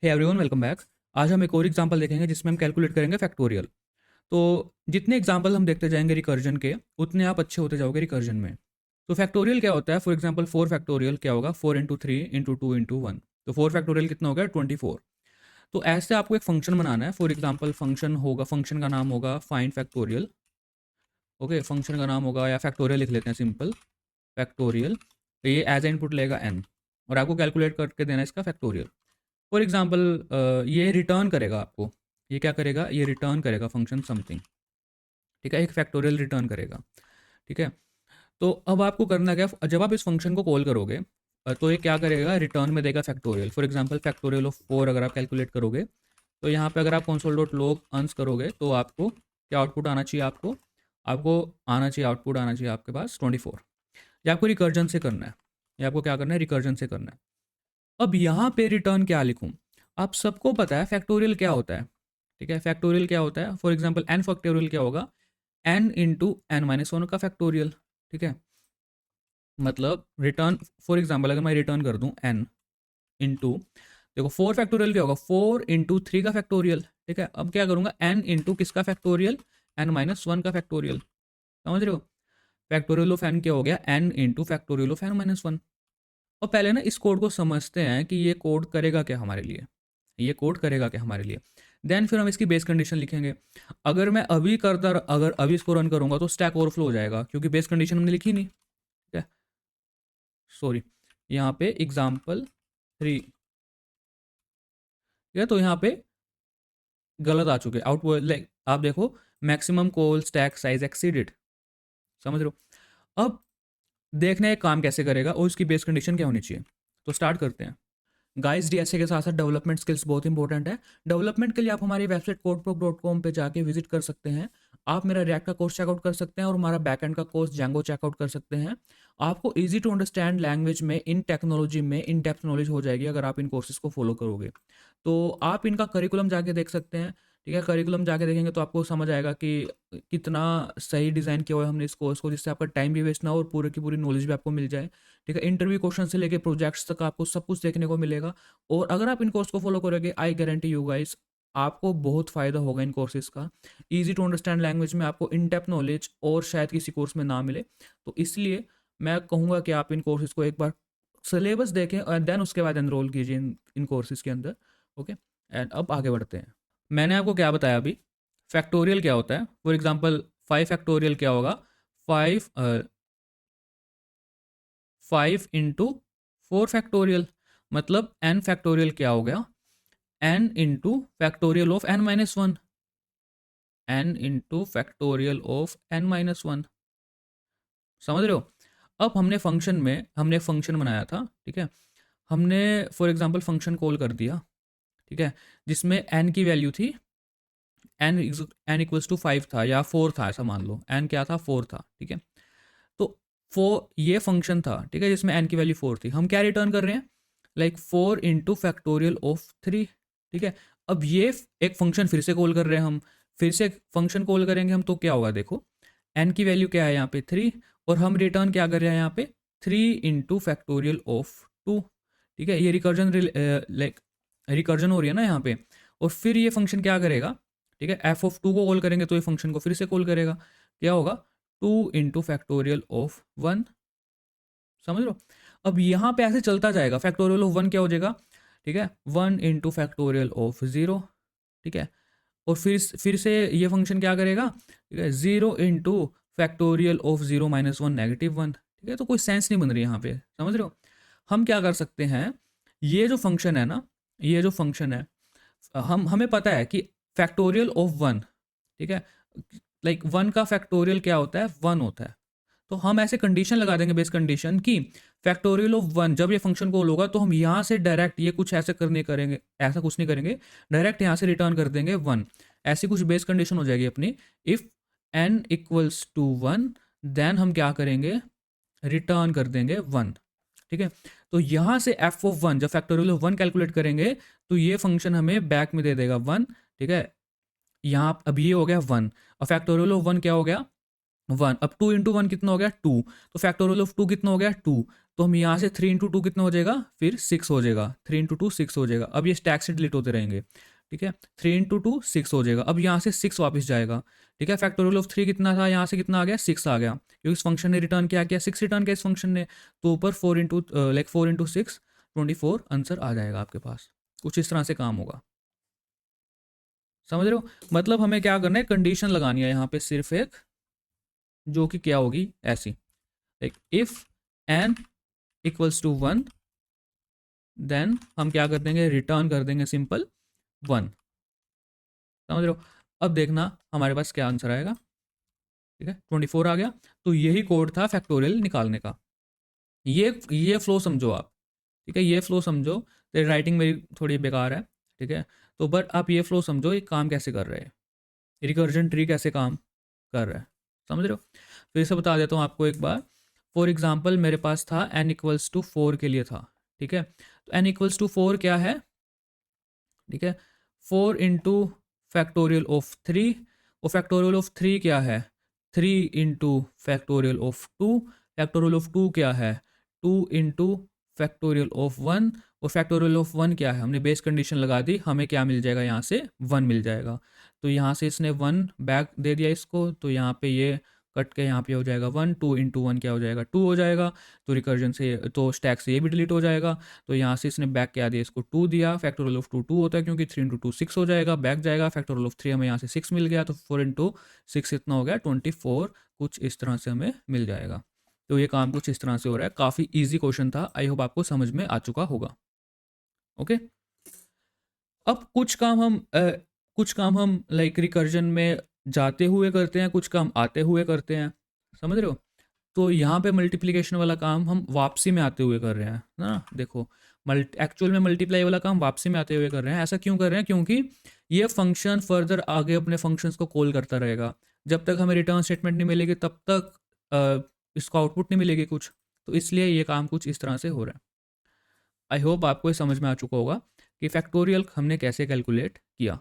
Hey everyone, welcome back. आज हम एक और एग्जांपल देखेंगे जिसमें हम कैलकुलेट करेंगे फैक्टोरियल। तो जितने एग्जांपल हम देखते जाएंगे रिकर्जन के, उतने आप अच्छे होते जाओगे रिकर्जन में। तो फैक्टोरियल क्या होता है? फॉर एग्जांपल 4 फैक्टोरियल क्या होगा? 4 इंटू 3 इंटू 2 इंटू 1। तो 4 फैक्टोरियल कितना हो गया? 24। तो ऐसे आपको एक फंक्शन बनाना है। फॉर एग्जांपल फंक्शन होगा, फंक्शन का नाम होगा फाइंड फैक्टोरियल। ओके, फंक्शन का नाम होगा, या फैक्टोरियल लिख लेते हैं, सिंपल फैक्टोरियल। तो ये एज ए इनपुट लेगा n, और आपको कैलकुलेट करके देना है इसका फैक्टोरियल। फॉर एग्जाम्पल ये रिटर्न करेगा आपको। ये क्या करेगा? ये रिटर्न करेगा फंक्शन समथिंग। ठीक है, एक फैक्टोरियल रिटर्न करेगा। ठीक है, तो अब आपको करना क्या, जब आप इस फंक्शन को कॉल करोगे तो ये क्या करेगा? रिटर्न में देगा factorial. For example factorial of 4 अगर आप कैलकुलेट करोगे, तो यहाँ पे अगर आप कंसोल डॉट लॉग अंस करोगे तो आपको क्या आउटपुट आना चाहिए? आपको आपको आना चाहिए, आउटपुट आना चाहिए आपके पास 24। ये आपको रिकर्जन से करना है। ये आपको क्या करना है? रिकर्जन से करना है। अब यहाँ पे रिटर्न क्या लिखूँ? आप सबको पता है फैक्टोरियल क्या होता है। ठीक है, फैक्टोरियल क्या होता है? फॉर एग्जांपल एन फैक्टोरियल क्या होगा? N into N minus one का फैक्टोरियल। ठीक है, मतलब रिटर्न, फॉर एग्जांपल अगर मैं रिटर्न कर दूं एन इंटू, देखो 4 फैक्टोरियल क्या होगा? 4 इंटू 3 का फैक्टोरियल। ठीक है, अब क्या करूंगा? एन इंटू किसका फैक्टोरियल? एन माइनस वन का फैक्टोरियल। समझ रहे हो? फैक्टोरियल ऑफ एन क्या हो गया? N into factorial of N minus one. और पहले ना इस कोड को समझते हैं कि ये कोड करेगा क्या हमारे लिए। ये कोड करेगा क्या हमारे लिए, देन फिर हम इसकी बेस कंडीशन लिखेंगे। अगर मैं अभी करता, अगर अभी इसको रन करूंगा तो स्टैक ओवरफ्लो हो जाएगा, क्योंकि बेस कंडीशन हमने लिखी नहीं। ठीक है, सॉरी, यहाँ पे एग्जाम्पल 3। ठीक है, तो यहाँ पे गलत आ चुके आउटपुट, लाइक आप देखो, maximum call stack size exceeded. समझ रहे हो? अब देखने एक काम कैसे करेगा और उसकी बेस कंडीशन क्या होनी चाहिए। तो स्टार्ट करते हैं। गाइस, डीएसए के साथ साथ डेवलपमेंट स्किल्स बहुत इंपॉर्टेंट है। डेवलपमेंट के लिए आप हमारी वेबसाइट codeproc.com पे जाके विजिट कर सकते हैं। आप मेरा रिएक्ट का कोर्स चेकआउट कर सकते हैं और हमारा बैकएंड का कोर्स जैंगो चेकआउट कर सकते हैं। आपको इजी टू अंडरस्टैंड लैंग्वेज में, इन टेक्नोलॉजी में इन डेप्थ नॉलेज हो जाएगी अगर आप इन कोर्सेज को फॉलो करोगे। तो आप इनका करिकुलम जाके देख सकते हैं। ठीक है, करिकुलम जाके देखेंगे तो आपको समझ आएगा कि कितना सही डिज़ाइन किया हुआ है हमने इस कोर्स को, जिससे आपका टाइम भी वेस्ट ना हो और पूरी की पूरी नॉलेज भी आपको मिल जाए। ठीक है, इंटरव्यू क्वेश्चन से लेके प्रोजेक्ट्स तक आपको सब कुछ देखने को मिलेगा। और अगर आप इन कोर्स को फॉलो करोगे, आई गारंटी यू गाइस, आपको बहुत फ़ायदा होगा इन कोर्सेज़ का। ईजी टू अंडरस्टैंड लैंग्वेज में आपको इन डेप्थ नॉलेज और शायद किसी कोर्स में ना मिले। तो इसलिए मैं कहूँगा कि आप इन कोर्सेज़ को एक बार सिलेबस देखें और देन उसके बाद एनरोल कीजिए इन कोर्सेज़ के अंदर। ओके, एंड अब आगे बढ़ते हैं। मैंने आपको क्या बताया अभी? फैक्टोरियल क्या होता है? फॉर एग्जाम्पल 5 फैक्टोरियल क्या होगा? 5 5 इंटू 4 फैक्टोरियल, मतलब एन फैक्टोरियल क्या हो गया? N into factorial of N minus one. N into factorial of N minus one. समझ रहे हो? अब हमने फंक्शन बनाया था। ठीक है, हमने फॉर एग्जांपल फंक्शन कॉल कर दिया। ठीक है, जिसमें एन की वैल्यू थी, एन इक्वल्स टू 5 था या 4 था, ऐसा मान लो। एन क्या था? 4 था। ठीक है, तो 4 ये फंक्शन था। ठीक है, जिसमें एन की वैल्यू 4 थी। हम क्या रिटर्न कर रहे हैं? Like 4 into factorial of 3। ठीक है, अब ये एक फंक्शन फिर से कॉल कर रहे हैं हम। फिर से फंक्शन कॉल करेंगे हम तो क्या होगा? देखो, एन की वैल्यू क्या है यहाँ पे? 3। और हम रिटर्न क्या कर रहे हैं यहाँ पे? 3 इंटू फैक्टोरियल ऑफ 2। ठीक है, ये रिकर्जन, लाइक रिकर्जन हो रही है ना यहाँ पे। और फिर ये फंक्शन क्या करेगा? ठीक है, एफ ऑफ 2 को कॉल करेंगे तो ये फंक्शन को फिर से कॉल करेगा। क्या होगा? 2 इंटू फैक्टोरियल ऑफ 1। समझ लो? अब यहाँ पे ऐसे चलता जाएगा। फैक्टोरियल ऑफ 1 क्या हो जाएगा? ठीक है, 1 इंटू फैक्टोरियल ऑफ 0। ठीक है, और फिर से ये फंक्शन क्या करेगा? ठीक है, 0 into factorial of 0 minus one negative 1। ठीक है, तो कोई सेंस नहीं बन रही यहाँ पे। समझ रहे हो? हम क्या कर सकते हैं? ये जो फंक्शन है ना, ये जो फंक्शन है, हमें पता है कि फैक्टोरियल ऑफ 1, ठीक है, लाइक 1 का फैक्टोरियल क्या होता है? 1 होता है। तो हम ऐसे कंडीशन लगा देंगे, बेस कंडीशन की फैक्टोरियल ऑफ 1 जब ये फंक्शन कॉल होगा तो हम यहाँ से डायरेक्ट ये कुछ ऐसे करने करेंगे, ऐसा कुछ नहीं करेंगे, डायरेक्ट यहाँ से रिटर्न कर देंगे 1। ऐसी कुछ बेस कंडीशन हो जाएगी अपनी। If n equals to 1, then हम क्या करेंगे? रिटर्न कर देंगे 1। ठीक है, तो यहाँ से एफ ऑफ 1 जब फैक्टोरियल ऑफ 1 कैलकुलेट करेंगे तो ये फंक्शन हमें बैक में दे देगा 1। ठीक है, यहाँ अब ये हो गया 1 और फैक्टोरियल ऑफ 1 क्या हो गया? 1। अब 2 इंटू 1 कितना हो गया? 2। तो फैक्टोरियल ऑफ 2 कितना हो गया? 2। तो हम यहाँ से 3 इंटू टू कितना हो जाएगा, फिर 6 हो जाएगा, 3 इंटू टू 6 हो जाएगा। अब ये स्टैक से डिलीट होते रहेंगे, ठीक है। 3 इंटू टू 6 हो जाएगा। अब यहाँ से 6 वापस जाएगा, ठीक है। फैक्टोरियल ऑफ 3 कितना था, यहाँ से कितना आ गया, 6 आ गया, क्योंकि इस फंक्शन ने रिटर्न क्या किया, 6 रिटर्न किया इस फंक्शन ने। तो ऊपर 4 इंटू 6 24 आंसर आ जाएगा आपके पास। कुछ इस तरह से काम होगा, समझ रहे हो। मतलब हमें क्या करना है, कंडीशन लगानी है यहाँ पे सिर्फ एक, जो कि क्या होगी ऐसी, like if N equals to 1, then हम क्या कर देंगे, रिटर्न कर देंगे सिंपल 1, समझ रहे हो। अब देखना हमारे पास क्या आंसर आएगा, ठीक है। 24 आ गया। तो यही कोड था फैक्टोरियल निकालने का। ये फ्लो समझो आप, ठीक है। ये फ्लो समझो, तो राइटिंग मेरी थोड़ी बेकार है, ठीक है। तो बट आप ये फ्लो समझो, ये काम कैसे कर रहे हैं, रिकर्जन ट्री कैसे काम कर रहा है, समझ रहे हो। फिर से बता देता हूँ आपको एक बार। फॉर एग्जाम्पल मेरे पास था n इक्वल्स टू 4 के लिए था, ठीक है। तो n इक्वल्स टू 4 क्या है, ठीक है। 4 इंटू फैक्टोरियल ऑफ 3, और फैक्टोरियल ऑफ 3 क्या है, 3 into factorial of 2, factorial of 2 क्या है, 2 इंटू फैक्टोरियल ऑफ 1, और फैक्टोरियल ऑफ 1 क्या है, हमने बेस कंडीशन लगा दी, हमें क्या मिल जाएगा, यहाँ से 1 मिल जाएगा। तो यहाँ से इसने 1 बैक दे दिया इसको, तो यहाँ पे ये कट के यहाँ पे हो जाएगा 1, 2 इंटू 1 क्या हो जाएगा, 2 हो जाएगा। तो रिकर्जन से, तो स्टैक से ये भी डिलीट हो जाएगा। तो यहाँ से इसने बैक क्या दिया, इसको 2 दिया, फैक्टोरियल ऑफ 2 2 होता है, क्योंकि 3 इंटू 2 6 हो जाएगा, बैक जाएगा, फैक्टोरियल ऑफ 3 हमें यहाँ से 6 मिल गया, तो 4 इंटू 6 इतना हो गया 24, कुछ इस तरह से हमें मिल जाएगा। तो ये काम कुछ इस तरह से हो रहा है। काफ़ी ईजी क्वेश्चन था, आई होप आपको समझ में आ चुका होगा। ओके, अब कुछ काम हम लाइक रिकर्जन में जाते हुए करते हैं, कुछ काम आते हुए करते हैं, समझ रहे हो। तो यहाँ पे मल्टीप्लिकेशन वाला काम हम वापसी में आते हुए कर रहे हैं ना, देखो एक्चुअल में मल्टीप्लाई वाला काम वापसी में आते हुए कर रहे हैं। ऐसा क्यों कर रहे हैं, क्योंकि ये फंक्शन फर्दर आगे अपने फंक्शंस को कॉल करता रहेगा। जब तक हमें रिटर्न स्टेटमेंट नहीं मिलेगी तब तक इसको आउटपुट नहीं मिलेगी कुछ, तो इसलिए ये काम कुछ इस तरह से हो रहा है। आई होप आपको ये समझ में आ चुका होगा कि फैक्टोरियल हमने कैसे कैलकुलेट किया।